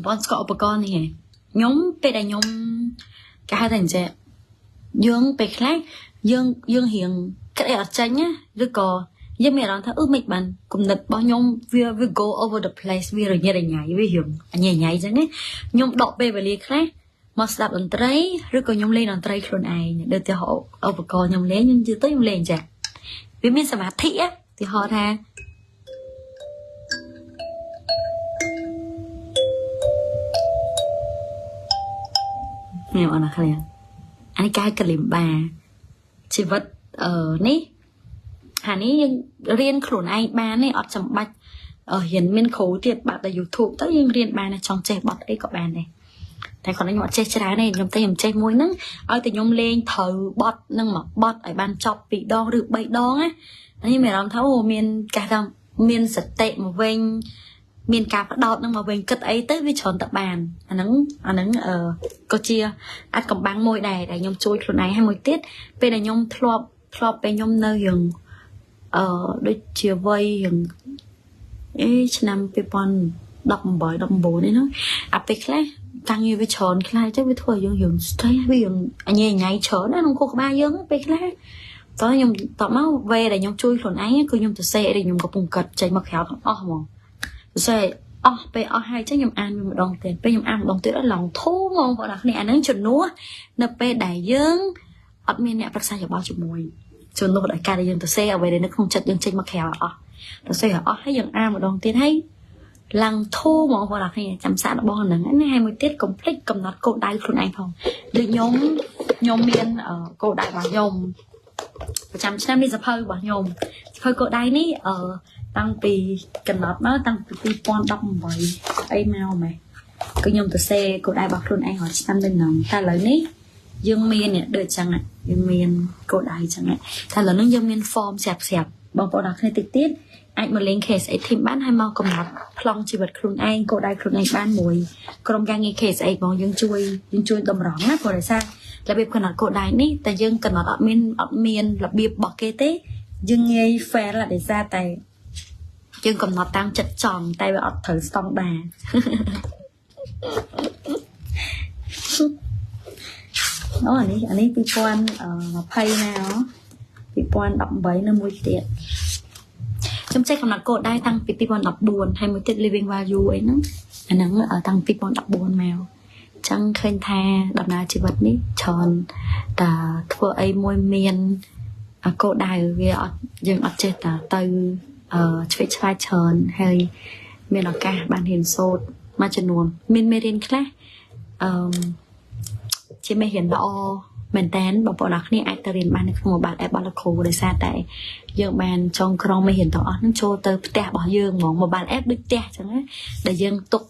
bọn cóឧបករណ៍នេះខ្ញុំពេលដែលខ្ញុំគេហៅថាអញ្ចឹងយើងពេលខ្លះយើងរៀងក្តីអត់ចាញ់ណាឬក៏យើងមានអារម្មណ៍ថាមិនបានគំនិតរបស់ខ្ញុំវា go over the place វារញ៉េរញ៉ៃវារៀងញ៉ៃញ៉ៃអញ្ចឹងណាខ្ញុំដកពេលវេលាខ្លះមកស្ដាប់តន្ត្រីឬក៏ខ្ញុំលេងតន្ត្រីខ្លួនឯងដូចទៅឧបករណ៍ខ្ញុំលេងខ្ញុំជឿទៅខ្ញុំលេងចាវាមានសមាធិទីហោថានេះអនណាខ្លះអានេះការកលឹមបាជីវិតនេះហានេះយើងរៀនខ្លួនឯងបាននេះអត់ចាំបាច់រៀនមានគ្រូទៀតបាត់តែ YouTube ទៅយើងរៀនបានចង់ចេះបត់អីក៏បានដែរតែគាត់ខ្ញុំអត់ចេះច្រើនទេខ្ញុំចេះមួយហ្នឹងឲ្យតែខ្ញុំលេងត្រូវបត់នឹងមកបត់ឲ្យបានចប់2ដងឬ3ដងណាខ្ញុំមានអារម្មណ៍ថាមានការថាមានសតិមកវិញមានការផ្ដោតនឹងមកវិញគិតអីទៅវាច្រើនតែបានអាហ្នឹងក៏ជាអាចកំបាំងមួយដែរដែលខ្ញុំជួយខ្លួនឯងហើយមួយទៀតពេលដែលខ្ញុំធ្លាប់ពេលខ្ញុំនៅរឿងដូចជាវ័យរឿងឆ្នាំ2018 19នេះហ្នឹងអាពេលខ្លះតាំងវាច្រើនខ្លះទៅវាធ្វើឲ្យយើងរឿង stress វារឿងអញញ៉ៃច្រើនណាក្នុងខួរក្បាលយើងពេលខ្លះតោះខ្ញុំតបមកវេដែលខ្ញុំជួយខ្លួនឯងគឺខ្ញុំទៅសេដែលខ្ញុំកំពុងកាត់ចេញមកក្រៅទាំងអស់ហ្មងទៅសេអស់ពេលអស់ហើយចឹងខ្ញុំអានវាម្ដងទៀតពេលខ្ញុំអានម្ដងទៀតឡងធូរហ្មងបងប្អូនគ្នាអាហ្នឹងជំនួសនៅពេលដែលយើងអត់មានអ្នកប្រឹក្សាយោបល់ជាមួយជំនួសដោយការដែលយើងទៅសេអ្វីដែលនៅក្នុងចិត្តយើងចេញមកក្រៅអស់ទៅសេអស់ហើយយើងអានម្ដងទៀតហើយឡើងធូរហ្មងបងប្អូនគ្នាចាំសាករបស់ហ្នឹងណាហើយមួយទៀតកុំភ្លេចកំណត់គោលដៅខ្លួនឯងផងដូចខ្ញុំមានគោលដៅរបស់ខ្ញុំប្រចាំឆ្នាំនេះសភៅរបស់ខ្ញុំសភៅគោលដៅនេះតាំងពីកំណត់មកតាំងពី2018អីមកម៉េះគឺខ្ញុំទៅសេគោលដៅរបស់ខ្លួនឯងរាល់ឆ្នាំដូចហ្នឹងតែឥឡូវនេះយើងមានដូចចឹងយើងមានគោលដៅចឹងតែឥឡូវនេះយើងមាន form ស្រាប់បងប្អូនអរគ្នាតិចទៀតអាចមកលេង KSA team បានហើយមកកំណត់ប្លង់ជីវិតខ្លួនឯងគោលដៅខ្លួនឯងបានមួយក្រុមការងារ KSA បងយើងជួយតម្រង់ណាព្រោះដោយសាររបៀបកំណត់គោលដៅនេះតែយើងកំណត់អត់មានរបៀបរបស់គេទេយើងងាយ fail ដោយសារតែយើងកំណត់តាមចិត្តចង់តែវាអត់ត្រូវស្តង់ដារអូអានេះ2020ណា2018នៅមួយទៀតខ្ញុំចេះកំណត់គោលដៅតាំងពី2014ហើយមួយទៀត living value អីហ្នឹងអាហ្នឹងតាំងពី2014មកចឹងឃើញថាដំណើរជីវិតនេះច្រើនតែធ្វើអីមួយមានគោលដៅវាអត់យើងអត់ចេះតែទៅឆ្វេងឆ្វាយច្រើនហើយមានឱកាសបានរៀនសូត្រមួយចំនួនមានមេរៀនខ្លះជាមេរៀនល្អមែនតើបងប្អូនអ្នកគ្នាអាចទៅរៀនបាននៅក្នុង mobile app របស់លោកគ្រូដោយសារតែយើងបានចងក្រងមេរៀនទាំងអស់ហ្នឹងចូលទៅផ្ទះរបស់យើងហ្មង mobile app ដូចផ្ទះអញ្ចឹងណាដែលយើងទុក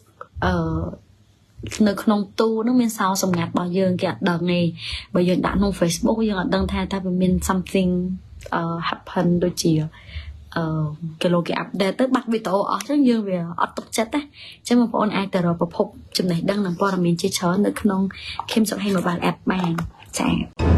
នៅក្នុងទូហ្នឹងមានសោសម្ងាត់របស់យើងគេអត់ដឹងទេបើយើងដាក់ក្នុង Facebook យើងអត់ដឹងថាវាមាន something happen ដូចជាគេលោកគេអាប់ដេតទៅបាត់វីដេអូអស់ចឹងយើងវាអត់ទុកចិត្តណាចឹងបងប្អូនអាចទៅរកប្រភពចំណេះដឹងនិងព័ត៌មានជាច្រើននៅក្នុង Kim Sok Heng Mobile App បានចា៎